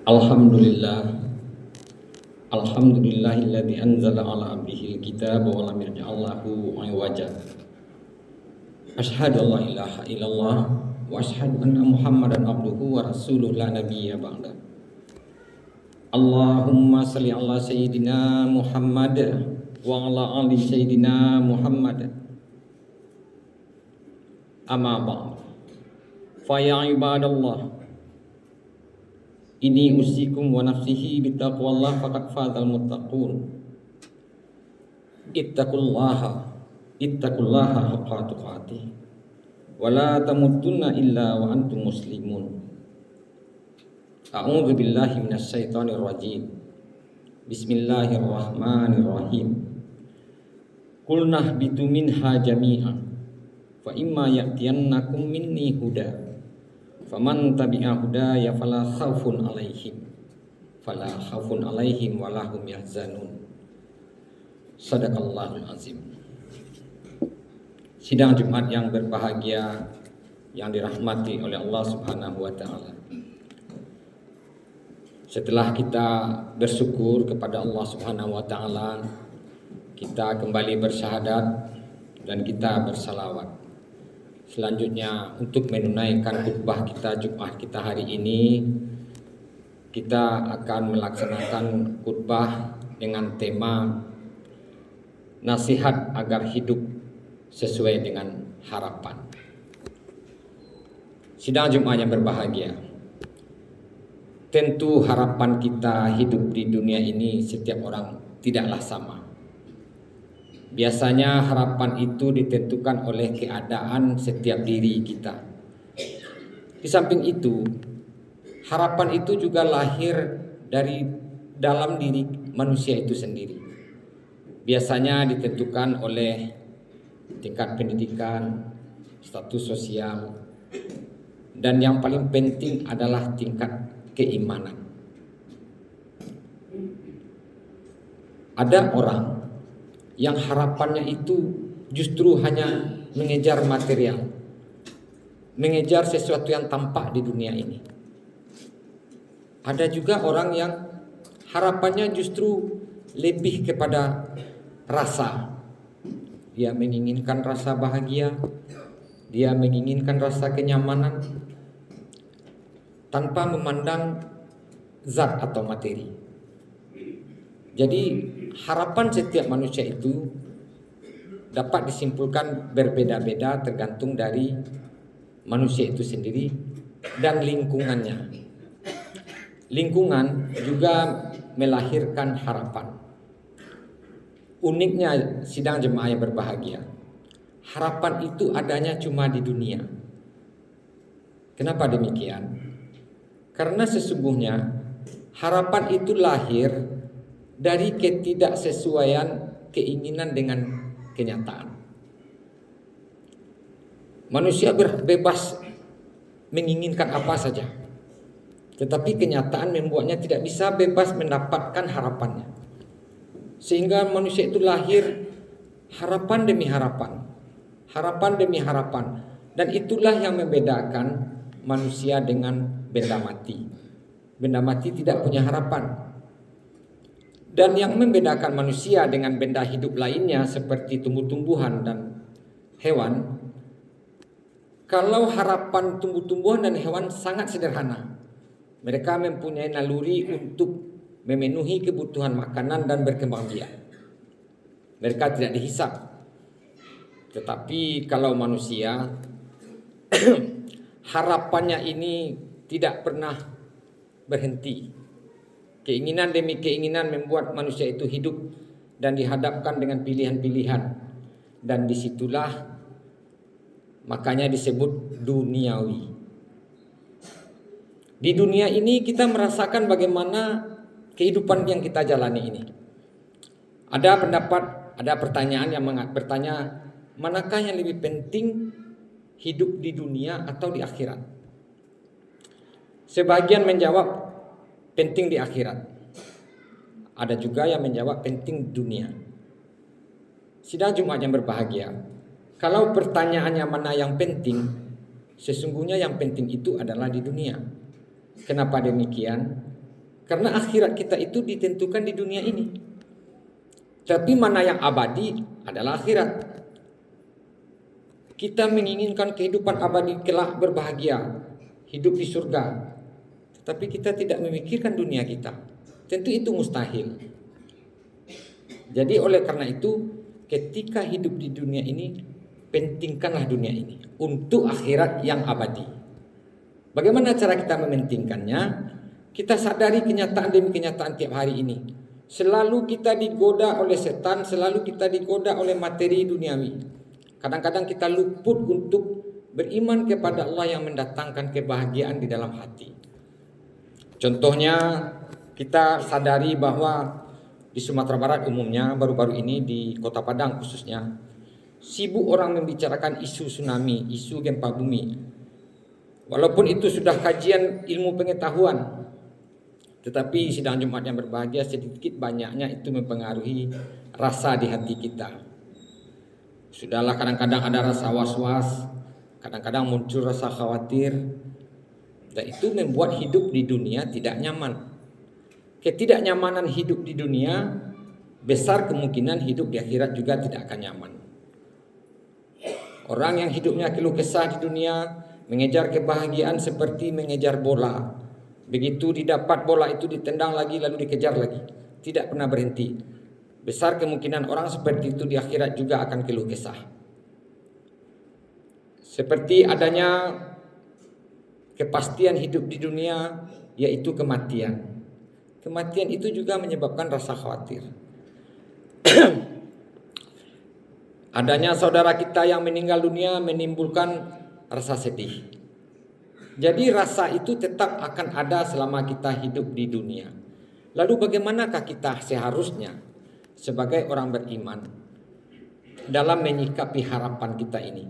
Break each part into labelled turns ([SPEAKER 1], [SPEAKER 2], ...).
[SPEAKER 1] Alhamdulillah, alhamdulillahilladzi anzala ala abdihil kitaba wa lam yaj'al lahu iwaja. Asyhadu an la ilaha illallah wa asyhadu anna Muhammadan abduhu wa rasuluh la nabiyya ba'da. Allahumma shalli ala sayyidina Muhammad wa ala ali sayyidina Muhammad. Amma ba'd. Fa ya ibadallah, ini usikum wa nafsihi bittaqwallah faqad fazal muttaqun. Ittaqullaha haqqa tuqatih wa la tamutunna illa wa antum muslimun. A'udzu billahi minasy syaithanir rajim. Bismillahirrahmanirrahim. Qul nahbitu minha jami'an fa imma ya'tiyannakum minni huda faman tabi'a hudaya fala khaufun alaihim wa lahum yahzanun. Shadaqallahul azim. Sidang Jumat yang berbahagia yang dirahmati oleh Allah Subhanahu wa taala. Setelah kita bersyukur kepada Allah Subhanahu wa taala, kita kembali bersyahadat dan kita bersalawat. Selanjutnya untuk menunaikan khutbah kita Jumat kita hari ini, kita akan melaksanakan khutbah dengan tema nasihat agar hidup sesuai dengan harapan. Sidang Jumat yang berbahagia, tentu harapan kita hidup di dunia ini setiap orang tidaklah sama. Biasanya harapan itu ditentukan oleh keadaan setiap diri kita. Di samping itu, harapan itu juga lahir dari dalam diri manusia itu sendiri. Biasanya ditentukan oleh tingkat pendidikan, status sosial, dan yang paling penting adalah tingkat keimanan. Ada orang yang harapannya itu justru hanya mengejar material, mengejar sesuatu yang tampak di dunia ini. Ada juga orang yang harapannya justru lebih kepada rasa. Dia menginginkan rasa bahagia, dia menginginkan rasa kenyamanan tanpa memandang zat atau materi. Jadi harapan setiap manusia itu dapat disimpulkan berbeda-beda tergantung dari manusia itu sendiri dan lingkungannya. Lingkungan juga melahirkan harapan. Uniknya sidang jemaah yang berbahagia, harapan itu adanya cuma di dunia. Kenapa demikian? Karena sesungguhnya harapan itu lahir dari ketidaksesuaian keinginan dengan kenyataan. Manusia bebas menginginkan apa saja, tetapi kenyataan membuatnya tidak bisa bebas mendapatkan harapannya. Sehingga manusia itu lahir harapan demi harapan, harapan demi harapan, dan itulah yang membedakan manusia dengan benda mati. Benda mati tidak punya harapan. Dan yang membedakan manusia dengan benda hidup lainnya seperti tumbuh-tumbuhan dan hewan, kalau harapan tumbuh-tumbuhan dan hewan sangat sederhana. Mereka mempunyai naluri untuk memenuhi kebutuhan makanan dan berkembang biak. Mereka tidak dihisap. Tetapi kalau manusia harapannya ini tidak pernah berhenti. Keinginan demi keinginan membuat manusia itu hidup dan dihadapkan dengan pilihan-pilihan. Dan disitulah makanya disebut duniawi. Di dunia ini kita merasakan bagaimana kehidupan yang kita jalani ini. Ada pertanyaan yang bertanya, manakah yang lebih penting, hidup di dunia atau di akhirat? Sebagian menjawab penting di akhirat. Ada juga yang menjawab penting dunia. Sidang Jumat yang berbahagia, kalau pertanyaannya mana yang penting, sesungguhnya yang penting itu adalah di dunia. Kenapa demikian? Karena akhirat kita itu ditentukan di dunia ini. Tapi mana yang abadi adalah akhirat. Kita menginginkan kehidupan abadi kelak berbahagia, hidup di surga. Tetapi kita tidak memikirkan dunia kita. Tentu itu mustahil. Jadi oleh karena itu, ketika hidup di dunia ini, pentingkanlah dunia ini untuk akhirat yang abadi. Bagaimana cara kita mementingkannya? Kita sadari kenyataan demi kenyataan tiap hari ini. Selalu kita digoda oleh setan, selalu kita digoda oleh materi duniawi. Kadang-kadang kita luput untuk beriman kepada Allah yang mendatangkan kebahagiaan di dalam hati. Contohnya, kita sadari bahwa di Sumatera Barat umumnya, baru-baru ini di Kota Padang khususnya, sibuk orang membicarakan isu tsunami, isu gempa bumi. Walaupun itu sudah kajian ilmu pengetahuan, tetapi sidang Jumat yang berbahagia sedikit banyaknya itu mempengaruhi rasa di hati kita. Sudahlah, kadang-kadang ada rasa was-was, kadang-kadang muncul rasa khawatir, dan itu membuat hidup di dunia tidak nyaman. Ketidaknyamanan hidup di dunia, besar kemungkinan hidup di akhirat juga tidak akan nyaman. Orang yang hidupnya keluh kesah di dunia, mengejar kebahagiaan seperti mengejar bola. Begitu didapat bola itu ditendang lagi lalu dikejar lagi, tidak pernah berhenti. Besar kemungkinan orang seperti itu di akhirat juga akan keluh kesah. Seperti adanya kepastian hidup di dunia, yaitu kematian. Kematian itu juga menyebabkan rasa khawatir. Adanya saudara kita yang meninggal dunia menimbulkan rasa sedih. Jadi rasa itu tetap akan ada selama kita hidup di dunia. Lalu bagaimanakah kita seharusnya sebagai orang beriman dalam menyikapi harapan kita ini?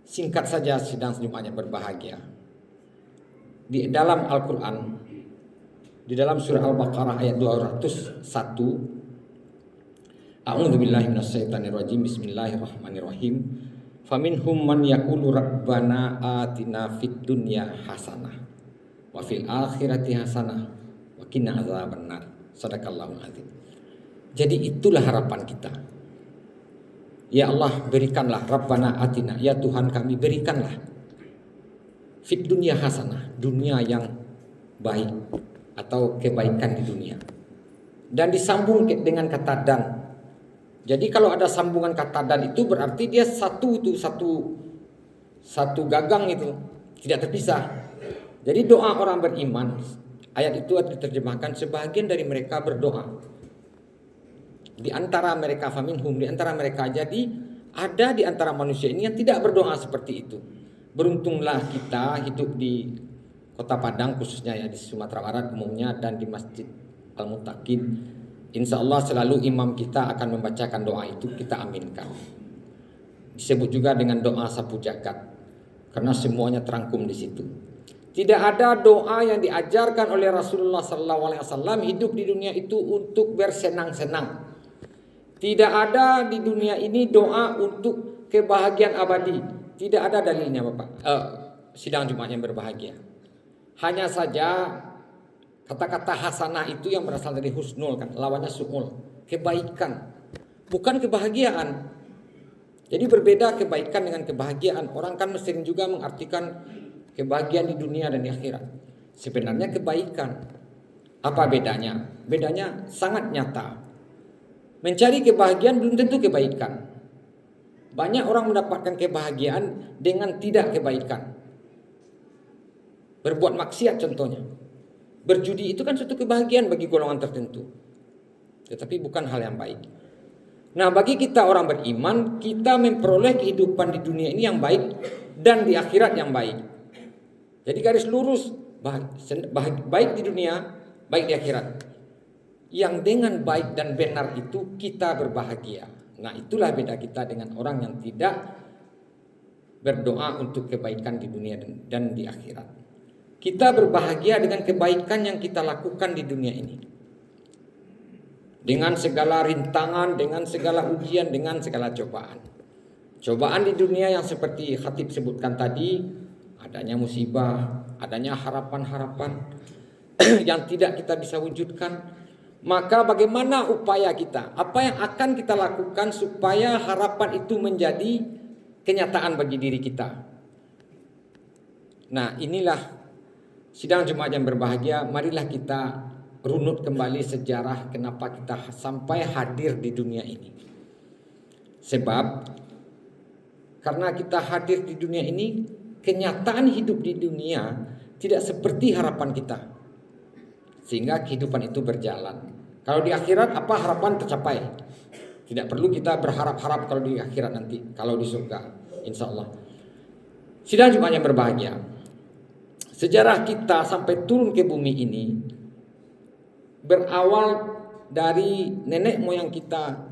[SPEAKER 1] Singkat saja sidang Jumat yang berbahagia. Di dalam Al-Quran, di dalam surah Al-Baqarah ayat 201, A'udzubillahi minasyaitonirrajim, bismillahirrahmanirrahim. Faminhum man yaqulu rabbana atina fid dunya hasanah wa fil akhirati hasanah wa qina adzabannar. Shadaqallahul adzim. Jadi itulah harapan kita. Ya Allah, berikanlah, Rabbana atina, ya Tuhan kami berikanlah fid dunya hasanah, dunia yang baik atau kebaikan di dunia. Dan disambung dengan kata dan. Jadi kalau ada sambungan kata dan itu berarti dia satu gagang itu, tidak terpisah. Jadi doa orang beriman, ayat itu diterjemahkan sebagian dari mereka berdoa. Di antara mereka faminhum, di antara mereka, jadi ada di antara manusia ini yang tidak berdoa seperti itu. Beruntunglah kita hidup di Kota Padang khususnya ya, di Sumatera Barat umumnya, dan di Masjid Al-Muttaqin. Insya Allah selalu imam kita akan membacakan doa itu, kita aminkan. Disebut juga dengan doa sapu jagat, karena semuanya terangkum di situ. Tidak ada doa yang diajarkan oleh Rasulullah SAW hidup di dunia itu untuk bersenang-senang. Tidak ada di dunia ini doa untuk kebahagiaan abadi. Tidak ada dalilnya, Bapak. Sidang Jumat yang berbahagia. Hanya saja kata-kata hasanah itu yang berasal dari husnul, kan, lawannya su'ul, kebaikan, bukan kebahagiaan. Jadi berbeda kebaikan dengan kebahagiaan. Orang kan sering juga mengartikan kebahagiaan di dunia dan di akhirat. Sebenarnya kebaikan. Apa bedanya? Bedanya sangat nyata. Mencari kebahagiaan belum tentu kebaikan. Banyak orang mendapatkan kebahagiaan dengan tidak kebaikan. Berbuat maksiat contohnya. Berjudi itu kan suatu kebahagiaan bagi golongan tertentu, tetapi bukan hal yang baik. Nah, bagi kita orang beriman, kita memperoleh kehidupan di dunia ini yang baik dan di akhirat yang baik. Jadi garis lurus, baik di dunia, baik di akhirat. Yang dengan baik dan benar itu kita berbahagia. Nah, itulah beda kita dengan orang yang tidak berdoa untuk kebaikan di dunia dan di akhirat. Kita berbahagia dengan kebaikan yang kita lakukan di dunia ini. Dengan segala rintangan, dengan segala ujian, dengan segala cobaan. Cobaan di dunia yang seperti khatib sebutkan tadi, adanya musibah, adanya harapan-harapan. yang tidak kita bisa wujudkan, maka bagaimana upaya kita? Apa yang akan kita lakukan supaya harapan itu menjadi kenyataan bagi diri kita? Nah, inilah sidang Jumat yang berbahagia. Marilah kita runut kembali sejarah kenapa kita sampai hadir di dunia ini. Sebab karena kita hadir di dunia ini, kenyataan hidup di dunia tidak seperti harapan kita. Sehingga kehidupan itu berjalan. Kalau di akhirat apa harapan tercapai? Tidak perlu kita berharap-harap kalau di akhirat nanti, kalau di surga, insya Allah. Sidang Jumat yang berbahagia. Sejarah kita sampai turun ke bumi ini berawal dari nenek moyang kita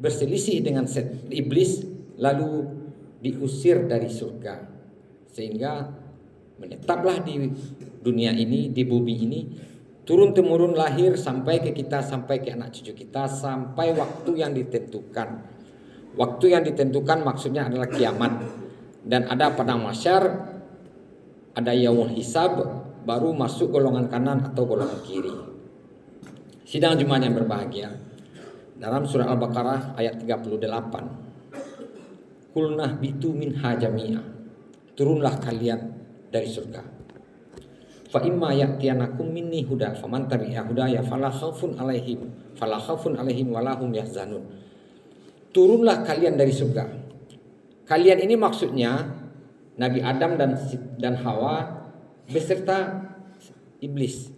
[SPEAKER 1] berselisih dengan iblis, lalu diusir dari surga, sehingga menetaplah di dunia ini, di bumi ini, turun temurun lahir sampai ke kita, sampai ke anak cucu kita, sampai waktu yang ditentukan. Waktu yang ditentukan maksudnya adalah kiamat, dan ada padang mahsyar, ada yaumul hisab, baru masuk golongan kanan atau golongan kiri. Sidang Jumat yang berbahagia, dalam surah Al-Baqarah ayat 38, Qulnah bitu minha jami'a, turunlah kalian dari surga. Fa imma ya'tiyanakum minni huda faman tabi'a hudaya fala khaufun alaihim wala hum yahzanun. Turunlah kalian dari surga. Kalian ini maksudnya Nabi Adam dan Hawa beserta iblis.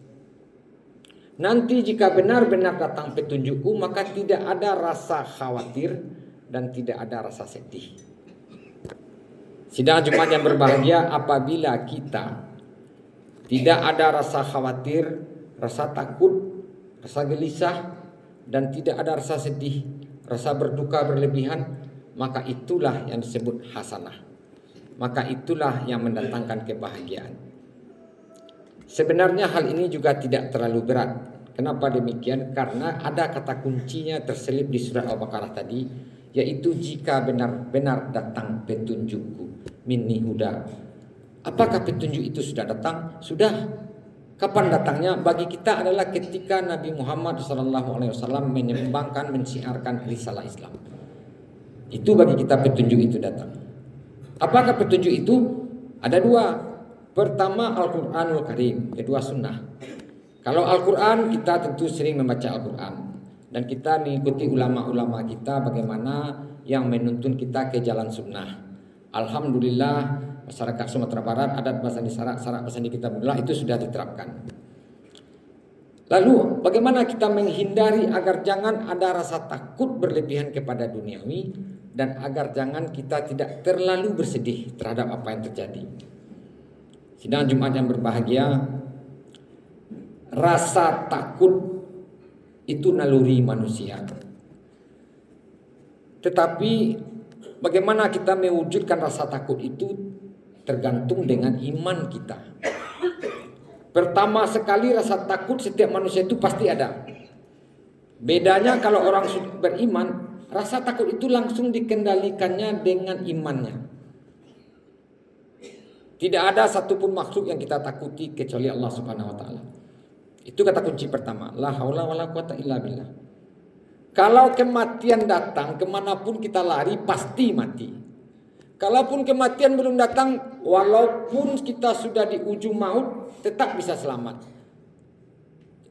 [SPEAKER 1] Nanti jika benar-benar datang petunjukku, maka tidak ada rasa khawatir dan tidak ada rasa sedih. Sidang Jumat yang berbahagia, apabila kita tidak ada rasa khawatir, rasa takut, rasa gelisah, dan tidak ada rasa sedih, rasa berduka berlebihan, maka itulah yang disebut hasanah. Maka itulah yang mendatangkan kebahagiaan. Sebenarnya hal ini juga tidak terlalu berat. Kenapa demikian? Karena ada kata kuncinya terselip di surah Al-Baqarah tadi, yaitu jika benar-benar datang petunjukku minni huda. Apakah petunjuk itu sudah datang? Sudah. Kapan datangnya? Bagi kita adalah ketika Nabi Muhammad SAW menyembangkan, mensiarkan risalah Islam. Itu bagi kita petunjuk itu datang. Apakah petunjuk itu? Ada dua. Pertama Al-Quranul Karim, kedua sunnah. Kalau Al-Quran, kita tentu sering membaca Al-Quran, dan kita mengikuti ulama-ulama kita bagaimana yang menuntun kita ke jalan sunnah. Alhamdulillah, masyarakat Sumatera Barat, adat bahasa di Sarak bahasa di Kitabullah itu sudah diterapkan. Lalu bagaimana kita menghindari agar jangan ada rasa takut berlebihan kepada duniawi, dan agar jangan kita tidak terlalu bersedih terhadap apa yang terjadi. Sidang Jumat yang berbahagia, rasa takut itu naluri manusia. Tetapi bagaimana kita mewujudkan rasa takut itu tergantung dengan iman kita. Pertama sekali, rasa takut setiap manusia itu pasti ada. Bedanya kalau orang beriman, rasa takut itu langsung dikendalikannya dengan imannya. Tidak ada satupun makhluk yang kita takuti kecuali Allah Subhanahu wa taala. Itu kata kunci pertama, la haula wala quwata illa billah. Kalau kematian datang, kemanapun kita lari pasti mati. Kalaupun kematian belum datang, walaupun kita sudah di ujung maut, tetap bisa selamat.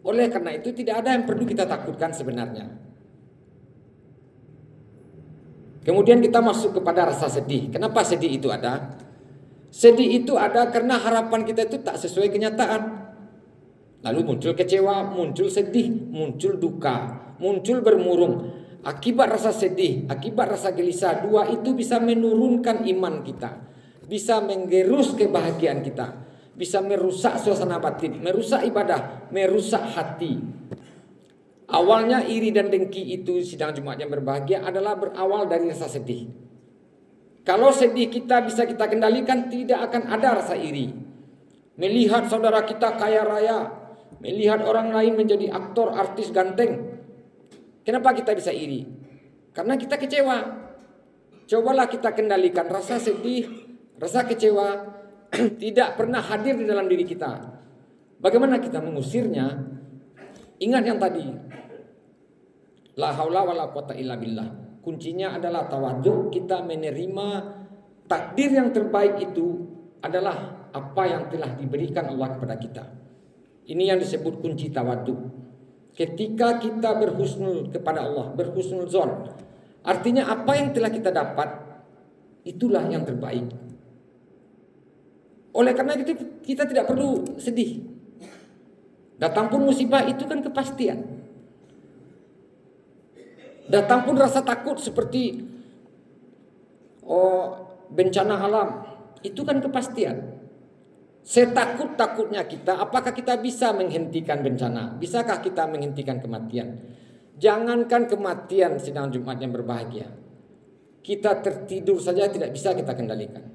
[SPEAKER 1] Oleh karena itu tidak ada yang perlu kita takutkan sebenarnya. Kemudian kita masuk kepada rasa sedih. Kenapa sedih itu ada? Sedih itu ada karena harapan kita itu tak sesuai kenyataan. Lalu muncul kecewa, muncul sedih, muncul duka, muncul bermurung. Akibat rasa sedih, akibat rasa gelisah, dua itu bisa menurunkan iman kita, bisa menggerus kebahagiaan kita, bisa merusak suasana batin, merusak ibadah, merusak hati. Awalnya iri dan dengki itu, sidang Jumat yang berbahagia, adalah berawal dari rasa sedih. Kalau sedih kita bisa kita kendalikan, tidak akan ada rasa iri. Melihat saudara kita kaya raya, melihat orang lain menjadi aktor, artis ganteng, kenapa kita bisa iri? Karena kita kecewa. Cobalah kita kendalikan rasa sedih, rasa kecewa tidak pernah hadir di dalam diri kita. Bagaimana kita mengusirnya? Ingat yang tadi. La haula wala quwata illa billah. Kuncinya adalah tawadhu, kita menerima takdir yang terbaik itu adalah apa yang telah diberikan Allah kepada kita. Ini yang disebut kunci tawadhu. Ketika kita berhusnul kepada Allah, berhusnul zon, artinya apa yang telah kita dapat itulah yang terbaik. Oleh karena itu kita tidak perlu sedih. Datang pun musibah itu kan kepastian. Datang pun rasa takut seperti bencana alam, itu kan kepastian. Setakut-takutnya kita, apakah kita bisa menghentikan bencana? Bisakah kita menghentikan kematian? Jangankan kematian sidang Jumat yang berbahagia, kita tertidur saja tidak bisa kita kendalikan.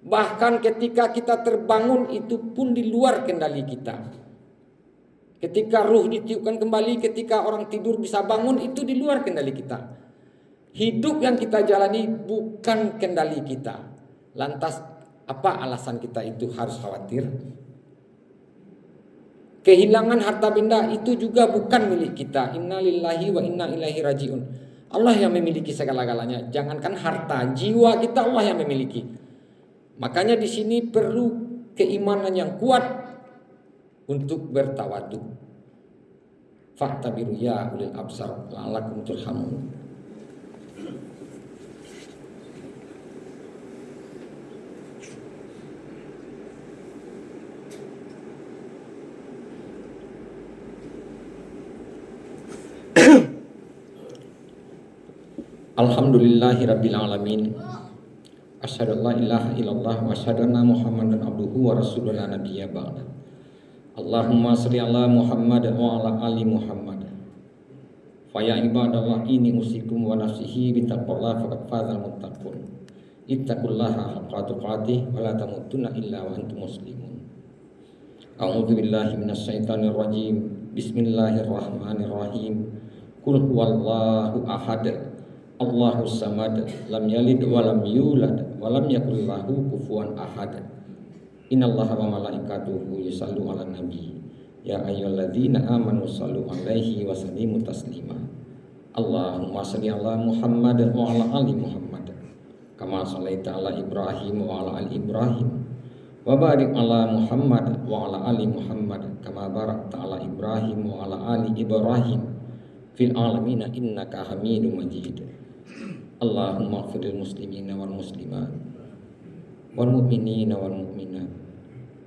[SPEAKER 1] Bahkan ketika kita terbangun itu pun di luar kendali kita. Ketika ruh ditiupkan kembali, ketika orang tidur bisa bangun, itu di luar kendali kita. Hidup yang kita jalani bukan kendali kita. Lantas apa alasan kita itu harus khawatir? Kehilangan harta benda itu juga bukan milik kita. Inna lillahi wa inna ilaihi rajiun. Allah yang memiliki segala-galanya. Jangankan harta, jiwa kita Allah yang memiliki. Makanya di sini perlu keimanan yang kuat untuk bertawadhu. Fa'tabiru ya ulil absar la'allakum turhamun. Alhamdulillahirabbil alamin. Asyhadu an la ilaha illallah wa asyhadu anna Muhammadan abduhu wa rasuluhu la nabiyya ba'da. Allahumma sholli ala Muhammad wa ala ali Muhammad. Fa ya ibadallah inni usikum wa nafsihi bi taqwallah faqad fazal muttaqun. Ittaqullaha haqqa tuqatih wa la tamutunna illa wa antum muslimun. A'udzu billahi minasy syaithanir rajim. Bismillahirrahmanirrahim. Qul huwallahu ahad. Allahus samad. Lam yalid wa lam yulad wa lam yakul lahu kufuwan ahad. Innallaha wa malaikatuhu yusallu 'alan nabi. Ya ayyuhalladzina amanu shallu 'alaihi wa sallimu taslima. Allahumma shalli 'ala Muhammad wa 'ala ali Muhammad. Kama shallaita 'ala Ibrahim wa 'ala ali Ibrahim. Wa barik 'ala Muhammad wa 'ala ali Muhammad kama barakta 'ala Ibrahim wa 'ala ali Ibrahim fil alamin innaka Hamidum Majid. Allahumma ighfir lil muslimina wal muslimat wal mu'minina wal mu'minat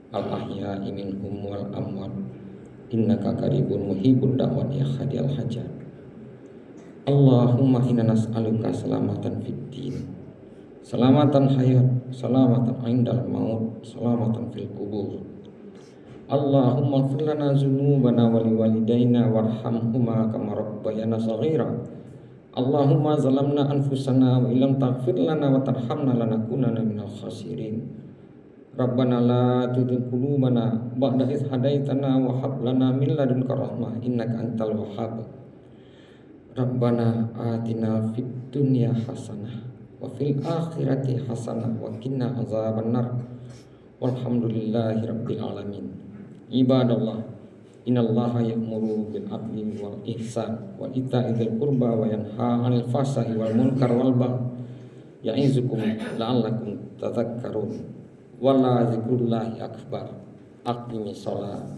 [SPEAKER 1] al ahya'i minhum wal amwat innaka qaribun muhibbud da'wat ya hadiyal hajat. Allahumma inna nas'aluka salamatan fid din, salamatan hayat, salamatan indal maut, salamatan fil kubur. Allahumma ighfir lana dzunubana wa liwalidayna warhamhuma kama rabbayana shaghira. Allahumma zalamna anfusana wa illam taghfir lana wa tarhamna lanakunanna minal khasirin. Rabbana la tuzigh qulubana ba'da idh hadaitana wa hab lana min ladunka rahmah innaka antal wahhab. Rabbana atina fid dunya hasanah wa fil akhirati hasanah wa qina azabannar. Walhamdulillahi rabbil alamin. Ibadallah, innallaha ya'muru bil adli wal ihsan wa ita'i dzil qurba wa yanha 'anil fahsya'i wal munkar wal baghi ya'izukum la'allakum tadhakkarun. Wala dzikrullahi akbar. Aqimis shalah.